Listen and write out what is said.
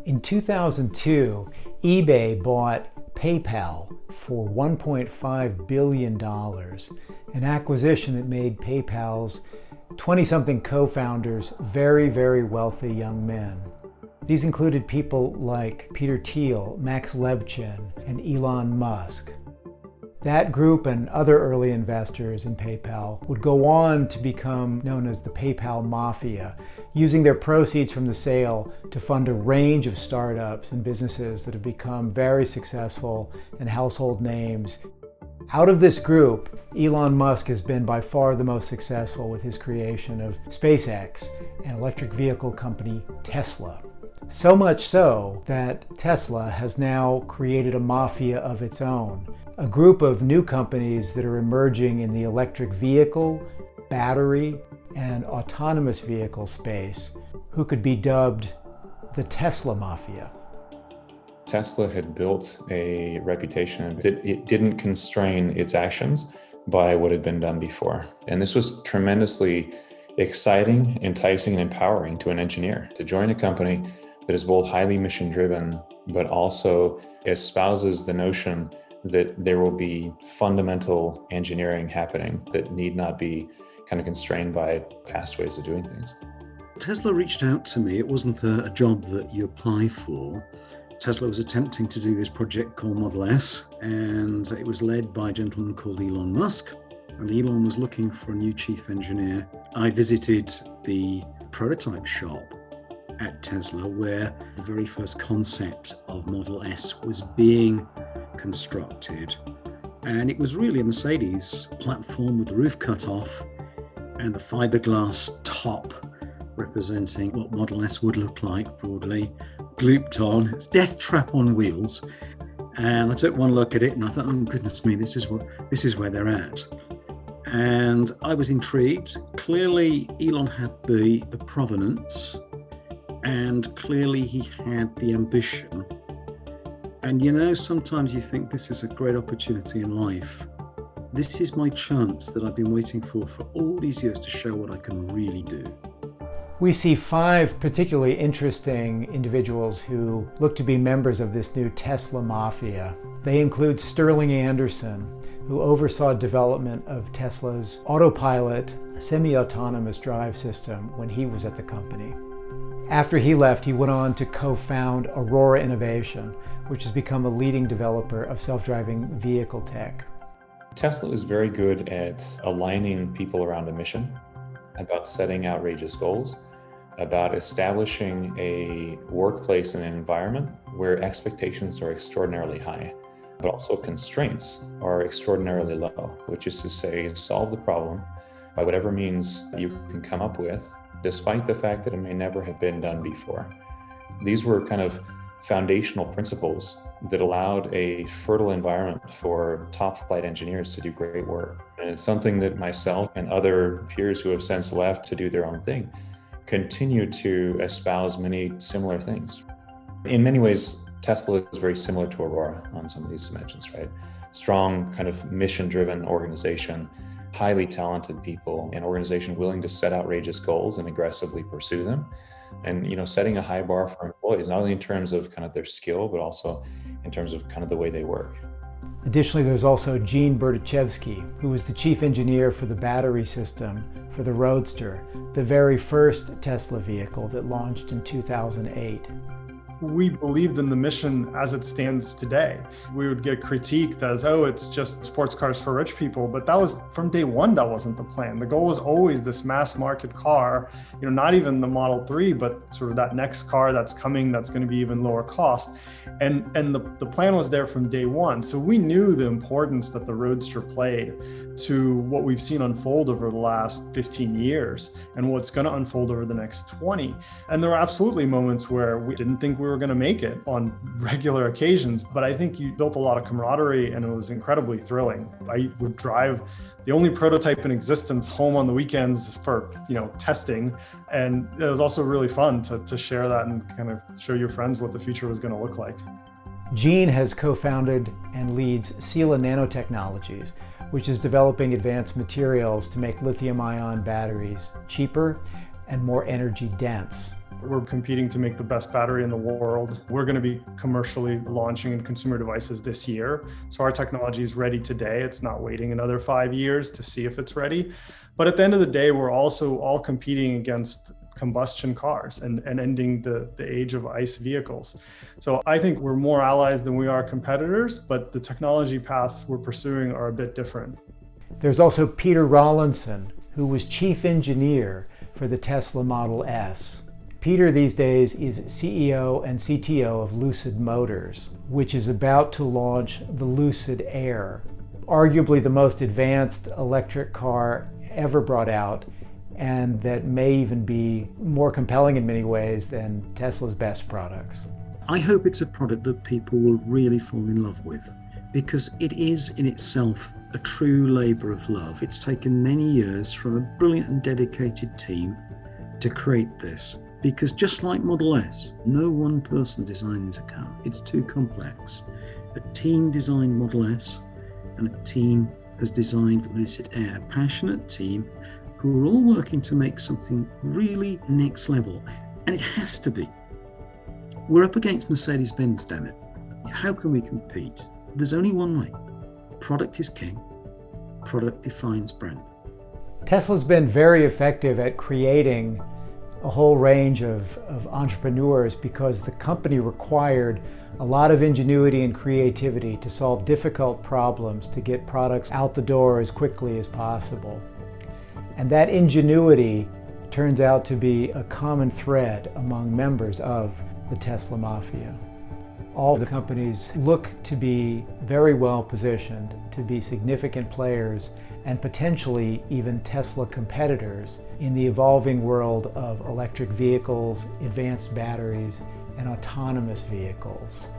In 2002, eBay bought PayPal for $1.5 billion, an acquisition that made PayPal's 20-something co-founders very, very wealthy young men. These included people like Peter Thiel, Max Levchin, and Elon Musk. That group and other early investors in PayPal would go on to become known as the PayPal Mafia, using their proceeds from the sale to fund a range of startups and businesses that have become very successful and household names. Out of this group, Elon Musk has been by far the most successful with his creation of SpaceX and electric vehicle company Tesla. So much so that Tesla has now created a mafia of its own, a group of new companies that are emerging in the electric vehicle, battery, and autonomous vehicle space, who could be dubbed the Tesla Mafia. Tesla had built a reputation that it didn't constrain its actions by what had been done before. And this was tremendously exciting, enticing, and empowering to an engineer to join a company that is both highly mission-driven, but also espouses the notion that there will be fundamental engineering happening that need not be kind of constrained by past ways of doing things. Tesla reached out to me. It wasn't a job that you apply for. Tesla was attempting to do this project called Model S, and it was led by a gentleman called Elon Musk. And Elon was looking for a new chief engineer. I visited the prototype shop at Tesla, where the very first concept of Model S was being constructed. And it was really a Mercedes platform with the roof cut off and the fiberglass top representing what Model S would look like, broadly glooped on. It's death trap on wheels. And I took one look at it and I thought, oh goodness me, this is where they're at. And I was intrigued. Clearly, Elon had the provenance, and clearly he had the ambition. And you know, sometimes you think this is a great opportunity in life. This is my chance that I've been waiting for all these years to show what I can really do. We see 5 particularly interesting individuals who look to be members of this new Tesla Mafia. They include Sterling Anderson, who oversaw development of Tesla's autopilot semi-autonomous drive system when he was at the company. After he left, he went on to co-found Aurora Innovation, which has become a leading developer of self-driving vehicle tech. Tesla is very good at aligning people around a mission, about setting outrageous goals, about establishing a workplace and an environment where expectations are extraordinarily high, but also constraints are extraordinarily low, which is to say, solve the problem by whatever means you can come up with, despite the fact that it may never have been done before. These were kind of foundational principles that allowed a fertile environment for top flight engineers to do great work. And it's something that myself and other peers who have since left to do their own thing continue to espouse many similar things. In many ways, Tesla is very similar to Aurora on some of these dimensions, right? Strong kind of mission-driven organization, highly talented people, an organization willing to set outrageous goals and aggressively pursue them. And, you know, setting a high bar for employees, not only in terms of kind of their skill, but also in terms of kind of the way they work. Additionally, there's also Gene Berdichevsky, who was the chief engineer for the battery system for the Roadster, the very first Tesla vehicle that launched in 2008. We believed in the mission as it stands today. We would get critiqued as, oh, it's just sports cars for rich people. But that was from day one, that wasn't the plan. The goal was always this mass market car, not even the Model 3, but sort of that next car that's coming that's going to be even lower cost. And the plan was there from day one. So we knew the importance that the Roadster played to what we've seen unfold over the last 15 years and what's going to unfold over the next 20. And there were absolutely moments where we didn't think we were going to make it on regular occasions, but I think you built a lot of camaraderie and it was incredibly thrilling. I would drive the only prototype in existence home on the weekends for testing, and it was also really fun to share that and kind of show your friends what the future was going to look like. Gene has co-founded and leads Sila Nanotechnologies, which is developing advanced materials to make lithium-ion batteries cheaper and more energy dense. We're competing to make the best battery in the world. We're going to be commercially launching in consumer devices this year. So our technology is ready today. It's not waiting another 5 years to see if it's ready. But at the end of the day, we're also all competing against combustion cars and ending the age of ICE vehicles. So I think we're more allies than we are competitors, but the technology paths we're pursuing are a bit different. There's also Peter Rawlinson, who was chief engineer for the Tesla Model S. Peter these days is CEO and CTO of Lucid Motors, which is about to launch the Lucid Air, arguably the most advanced electric car ever brought out, and that may even be more compelling in many ways than Tesla's best products. I hope it's a product that people will really fall in love with, because it is in itself a true labour of love. It's taken many years from a brilliant and dedicated team to create this, because just like Model S, no one person designs a car. It's too complex. A team designed Model S, and a team has designed Lucid Air, a passionate team who are all working to make something really next level. And it has to be. We're up against Mercedes-Benz, damn it. How can we compete? There's only one way. Product is king. Product defines brand. Tesla's been very effective at creating a whole range of entrepreneurs because the company required a lot of ingenuity and creativity to solve difficult problems to get products out the door as quickly as possible. And that ingenuity turns out to be a common thread among members of the Tesla Mafia. All the companies look to be very well positioned to be significant players and potentially even Tesla competitors in the evolving world of electric vehicles, advanced batteries, and autonomous vehicles.